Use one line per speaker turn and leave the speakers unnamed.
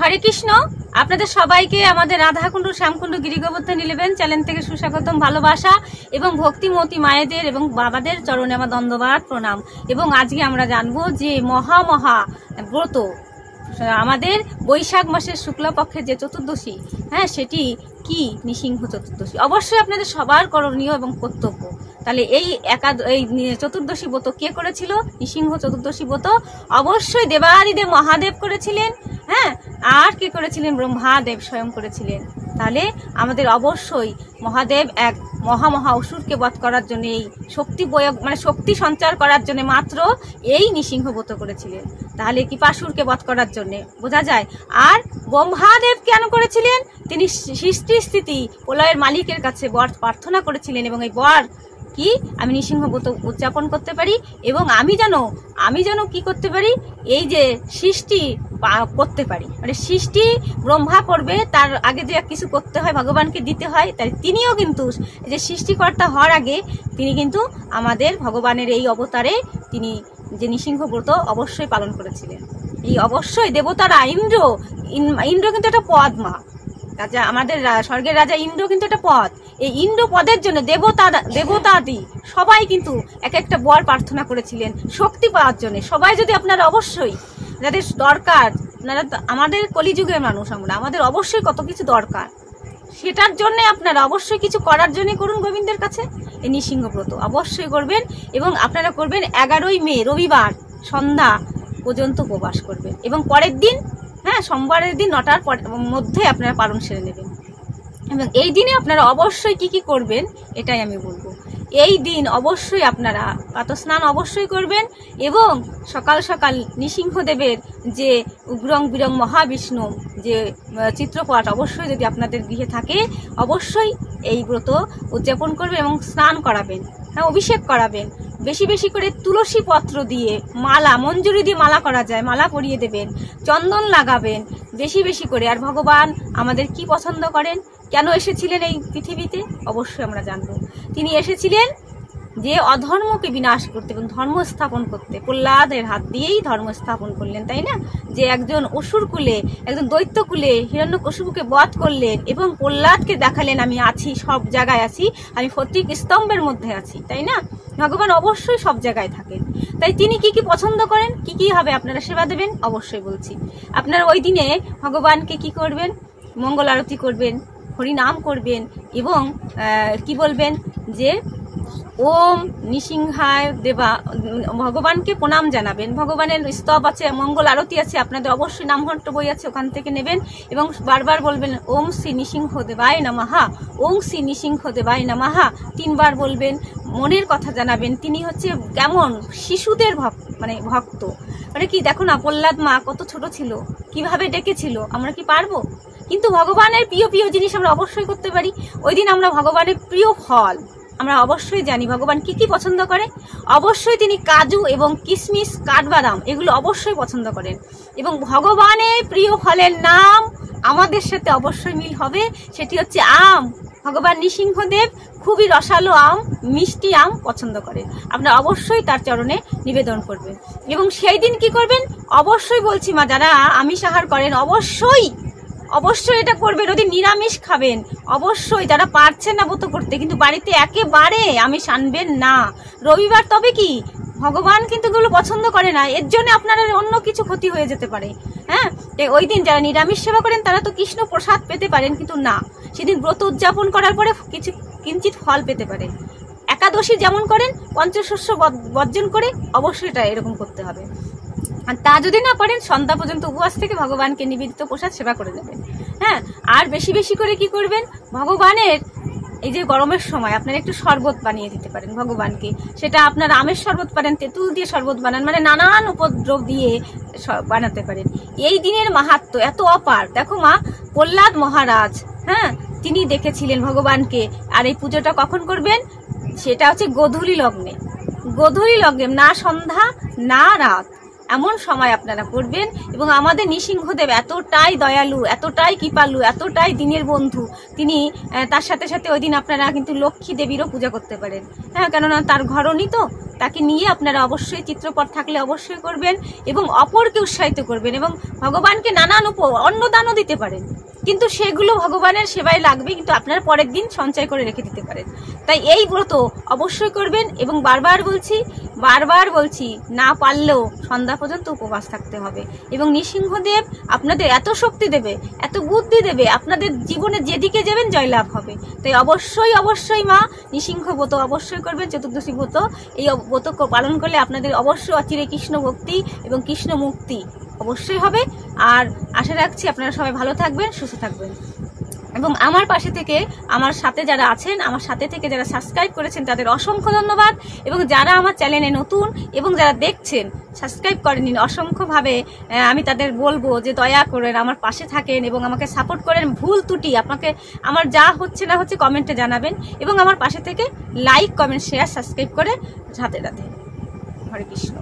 হরে কৃষ্ণ। আপনাদের সবাইকে আমাদের রাধাকুণ্ড শ্যামকুণ্ড গিরিগোবর্ধন 11 চ্যানেল থেকে সুস্বাগতম, ভালোবাসা এবং ভক্তিমতী মায়েদের এবং বাবাদের চরণে আমার দণ্ডবাদ প্রণাম। এবং আজকে আমরা জানবো যে মহা ব্রত, আমাদের বৈশাখ মাসের শুক্লপক্ষের যে চতুর্দশী, হ্যাঁ, সেটি কি নৃসিংহ চতুর্দশী। অবশ্যই আপনাদের সবার করণীয় এবং কর্তব্য। তাহলে এই চতুর্দশী ব্রত কে করেছিল? নৃসিংহ চতুর্দশী ব্রত অবশ্যই দেবাদিদেব মহাদেব করেছিলেন, হ্যাঁ। আর কে করেছিলেন? ব্রহ্মাদেব স্বয়ং করেছিলেন। তাহলে আমাদের অবশ্যই মহাদেব এক মহা অসুরকে বধ করার জন্য, এই শক্তি প্রয়োগ মানে শক্তি সঞ্চার করার জন্য মাত্র এই নৃসিংহ ব্রত করেছিলেন। তাহলে কৃপাসুরকে বধ করার জন্য বোঝা যায়। আর ব্রহ্মাদেব কেন করেছিলেন? তিনি সৃষ্টি স্থিতি প্রলয়ের মালিকের কাছে বর প্রার্থনা করেছিলেন, এবং এই বর কি আমি নৃসিংহ ব্রত উদযাপন করতে পারি, এবং আমি যেন কি করতে পারি, এই যে সৃষ্টি করতে পারি। মানে সৃষ্টি ব্রহ্মা করবে, তার আগে যে কিছু করতে হয় ভগবানকে দিতে হয়। তাই তিনিও কিন্তু যে সৃষ্টিকর্তা হওয়ার আগে তিনি কিন্তু আমাদের ভগবানের এই অবতারে তিনি যে নৃসিংহ ব্রত অবশ্যই পালন করেছিলেন। এই অবশ্যই দেবতারা ইন্দ্র কিন্তু একটা পদ, মা রাজা, আমাদের স্বর্গের রাজা ইন্দ্র কিন্তু একটা পদ। এই ইন্দ্র পদের জন্য দেবতাদি সবাই কিন্তু এক একটা বর প্রার্থনা করেছিলেন শক্তি পাওয়ার জন্য। সবাই যদি আপনারা অবশ্যই যাদের দরকার, আপনারা আমাদের কলিযুগের মানুষ, আমাদের অবশ্যই কত কিছু দরকার, সেটার জন্য আপনারা অবশ্যই কিছু করার জন্য করুন গোবিন্দের কাছে। এই নৃসিংহ ব্রত অবশ্যই করবেন, এবং আপনারা করবেন 11ই মে রবিবার সন্ধ্যা পর্যন্ত উপবাস করবেন, এবং পরের দিন, হ্যাঁ, সোমবারের দিন 9টার মধ্যে আপনারা পালন সেরে নেবেন। এবং এই দিনে আপনারা অবশ্যই কি করবেন এটাই আমি বলবো। এই দিন অবশ্যই আপনারা প্রাতঃস্নান অবশ্যই করবেন, এবং সকাল সকাল নৃসিংহদেবের যে উগ্রং বিরং মহাবিষ্ণু যে চিত্রপট অবশ্যই যদি আপনাদের গৃহে থাকে, অবশ্যই এই ব্রত উদযাপন করবেন এবং স্নান করাবেন, হ্যাঁ, অভিষেক করাবেন। বেশি বেশি করে তুলসী পত্র দিয়ে মালা, মঞ্জুরি দিয়ে মালা করা যায়, মালা পরিয়ে দেবেন, চন্দন লাগাবেন বেশি বেশি করে। আর ভগবান আমাদের কি পছন্দ করেন, কেন এসেছিলেন এই পৃথিবীতে, অবশ্যই আমরা জানবো। তিনি এসেছিলেন যে অধর্মকে বিনাশ করতে এবং ধর্ম স্থাপন করতে। প্রহ্লাদের হাত দিয়েই ধর্ম স্থাপন করলেন, তাই না? যে একজন অসুর কুলে, একজন দৈত্য কুলে হিরণ্যকশিপুকে বধ করলেন, এবং প্রহ্লাদকে দেখালেন আমি আছি, সব জায়গায় আছি, আমি ফটিক স্তম্ভের মধ্যে আছি, তাই না? ভগবান অবশ্যই সব জায়গায় থাকেন। তাই তিনি কি পছন্দ করেন, কি হবে আপনারা সেবা দেবেন, অবশ্যই বলছি। আপনারা ওই দিনে ভগবানকে কি করবেন? মঙ্গল আরতি করবেন, হরিনাম করবেন, এবং কি বলবেন যে ওম নৃসিংহায় দেবা, ভগবানকে প্রণাম জানাবেন। ভগবানের স্তব আছে, মঙ্গল আরতি আছে, আপনাদের অবশ্যই নামঘণ্ট বই আছে, ওখান থেকে নেবেন, এবং বারবার বলবেন ওম শ্রী নৃসিংহ দেবায় নমঃ, ওম শ্রী নৃসিংহ দেবায় নমঃ 3 বার বলবেন। মনের কথা জানাবেন, তিনি হচ্ছে কেমন শিশুদের ভক্ত। মানে কি, দেখো না প্রহ্লাদ মা কত ছোট ছিল, কিভাবে ডেকেছিল, আমরা কি পারবো? কিন্তু ভগবানের প্রিয় জিনিস আমরা অবশ্যই করতে পারি। ওই দিন আমরা ভগবানের প্রিয় ফল আমরা অবশ্যই জানি ভগবান কি পছন্দ করে। অবশ্যই তিনি কাজু এবং কিশমিশ, কাঠবাদাম এগুলো অবশ্যই পছন্দ করেন, এবং ভগবানের প্রিয় ফলের নাম আমাদের সাথে অবশ্যই মিল হবে, সেটি হচ্ছে আম। ভগবান নৃসিংহদেব খুবই রসালো আম, মিষ্টি আম পছন্দ করেন। আপনারা অবশ্যই তার চরণে নিবেদন করবেন, এবং সেই দিন কি করবেন অবশ্যই বলছি, মা যারা আমিষ আহার করেন অবশ্যই এটা করবেন। ওদিন নিরামিষ খাবেন অবশ্যই, যারা পারছেন না ব্রত করতে, কিন্তু বাড়িতে একেবারে আমিষ আনবেন না রবিবার। তবে কি ভগবান কিন্তু এগুলো পছন্দ করে না, এর জন্য আপনারা অন্য কিছু ক্ষতি হয়ে যেতে পারে, হ্যাঁ। ওই দিন যারা নিরামিষ সেবা করেন তারা তো কৃষ্ণ প্রসাদ পেতে পারেন, কিন্তু না, সেদিন ব্রত উদযাপন করার পরে কিঞ্চিত ফল পেতে পারেন। একাদশী যেমন করেন পঞ্চশস্য বর্জন করে অবশ্যই এটা এরকম করতে হবে। আর তা যদি না পারেন সন্ধ্যা পর্যন্ত উপবাস থেকে ভগবানকে নিবেদিত প্রসাদ সেবা করে নেবেন, হ্যাঁ। আর বেশি বেশি করে কি করবেন, ভগবানের এই যে গরমের সময় আপনারা একটু শরবত বানিয়ে দিতে পারেন ভগবানকে। সেটা আপনারা আমের শরবত পারেন, তেঁতুল দিয়ে শরবত বানান, মানে নানান উপদ্রব দিয়ে বানাতে পারেন। এই দিনের মাহাত্ম্য এত অপার। দেখো মা, প্রহ্লাদ মহারাজ, হ্যাঁ, তিনি দেখেছিলেন ভগবানকে। আর এই পুজোটা কখন করবেন? সেটা হচ্ছে গোধূলি লগ্নে, না সন্ধ্যা না রাত, এমন সময় আপনারা করবেন। এবং আমাদের নৃসিংহদেব এতটাই দয়ালু, এতটাই কৃপালু, এতটাই দিনের বন্ধু, তিনি তার সাথে সাথে ওই দিন আপনারা কিন্তু লক্ষ্মী দেবীরও পূজা করতে পারেন। হ্যাঁ, কেননা তার ঘরণী তো, তাকে নিয়ে আপনারা অবশ্যই চিত্রপট থাকলে অবশ্যই করবেন এবং অপরকে উৎসাহিত করবেন এবং ভগবানকে নানান অন্নদানও দিতে পারেন, কিন্তু সেগুলো ভগবানের সেবায় লাগবে, কিন্তু আপনারা পরের দিন সঞ্চয় করে রেখে দিতে পারেন। তাই এই ব্রত অবশ্যই করবেন এবং বারবার বলছি না পারলেও সন্ধ্যা পর্যন্ত উপবাস থাকতে হবে। এবং নৃসিংহদেব আপনাদের এত শক্তি দেবে, এত বুদ্ধি দেবে, আপনাদের জীবনে যেদিকে যাবেন জয়লাভ হবে। তাই অবশ্যই মা নৃসিংহ ব্রত অবশ্যই করবেন, চতুর্দশী ব্রত। এই ব্রত পালন করলে আপনাদের অবশ্যই অচিরে কৃষ্ণ ভক্তি এবং কৃষ্ণ মুক্তি অবশ্যই হবে। আর আশা রাখছি আপনারা সবাই ভালো থাকবেন, সুস্থ থাকবেন। এবং আমার পাশে থেকে আমার সাথে যারা আছেন, আমার সাথে থেকে যারা সাবস্ক্রাইব করেছেন তাদের অসংখ্য ধন্যবাদ। এবং যারা আমার চ্যানেলে নতুন এবং যারা দেখছেন সাবস্ক্রাইব করেনি, অসংখ্যভাবে আমি তাদের বলবো যে দয়া করেন আমার পাশে থাকেন এবং আমাকে সাপোর্ট করেন। ভুল ত্রুটি আপনাকে আমার যা হচ্ছে না হচ্ছে কমেন্টে জানাবেন এবং আমার পাশে থেকে লাইক, কমেন্ট, শেয়ার, সাবস্ক্রাইব করে রাধে রাধে, হরে কৃষ্ণ।